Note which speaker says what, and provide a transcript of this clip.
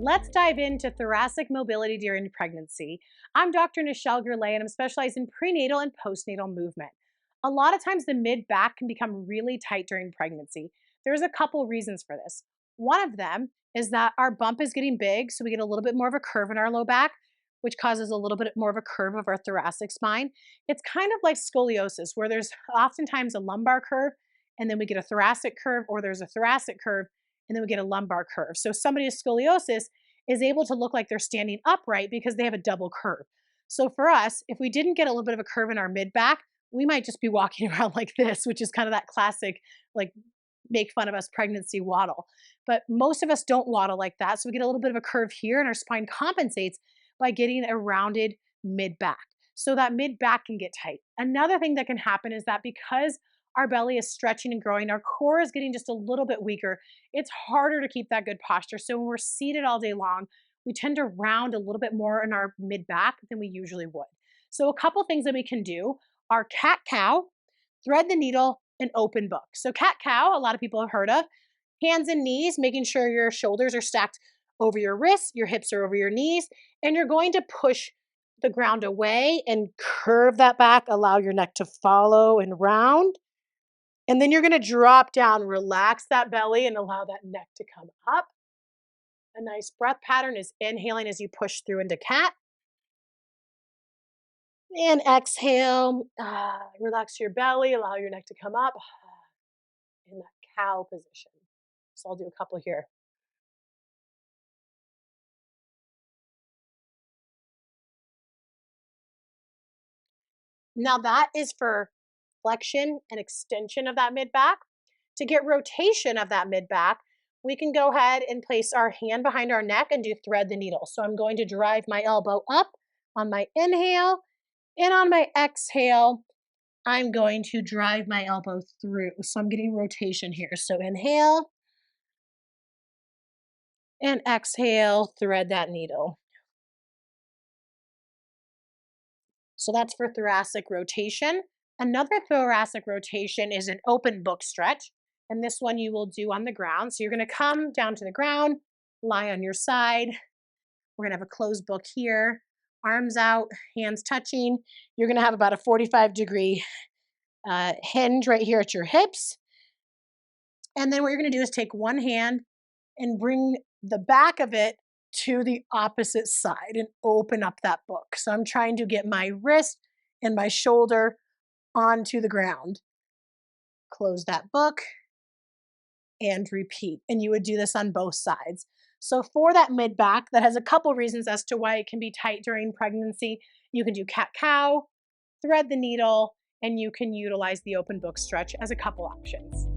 Speaker 1: Let's dive into thoracic mobility during pregnancy. I'm Dr. Nichelle Gurley, and I'm specialized in prenatal and postnatal movement. A lot of times the mid-back can become really tight during pregnancy. There's a couple reasons for this. One of them is that our bump is getting big, so we get a little bit more of a curve in our low back, which causes a little bit more of a curve of our thoracic spine. It's kind of like scoliosis, where there's oftentimes a lumbar curve, and then we get a thoracic curve, or there's a thoracic curve, and then we get a lumbar curve. So somebody with scoliosis is able to look like they're standing upright because they have a double curve. So for us, if we didn't get a little bit of a curve in our mid back, we might just be walking around like this, which is kind of that classic, like, make fun of us pregnancy waddle. But most of us don't waddle like that. So we get a little bit of a curve here, and our spine compensates by getting a rounded mid back. So that mid back can get tight. Another thing that can happen is that because our belly is stretching and growing, our core is getting just a little bit weaker. It's harder to keep that good posture. So when we're seated all day long, we tend to round a little bit more in our mid back than we usually would. So a couple things that we can do are cat cow, thread the needle, and open book. So cat cow, a lot of people have heard of. Hands and knees, making sure your shoulders are stacked over your wrists, your hips are over your knees, and you're going to push the ground away and curve that back, allow your neck to follow and round. And then you're going to drop down, relax that belly, and allow that neck to come up. A nice breath pattern is inhaling as you push through into cat. And exhale, relax your belly, allow your neck to come up in that cow position. So I'll do a couple here. Now that is for flexion and extension of that mid back. To get rotation of that mid back, we can go ahead and place our hand behind our neck and do thread the needle. So I'm going to drive my elbow up on my inhale, and on my exhale, I'm going to drive my elbow through. So I'm getting rotation here. So inhale and exhale, thread that needle. So that's for thoracic rotation. Another thoracic rotation is an open book stretch. And this one you will do on the ground. So you're going to come down to the ground, lie on your side. We're going to have a closed book here, arms out, hands touching. You're going to have about a 45-degree hinge right here at your hips. And then what you're going to do is take one hand and bring the back of it to the opposite side and open up that book. So I'm trying to get my wrist and my shoulder onto the ground. Close that book and repeat. And you would do this on both sides. So for that mid back, that has a couple reasons as to why it can be tight during pregnancy. You can do cat cow, thread the needle, and you can utilize the open book stretch as a couple options.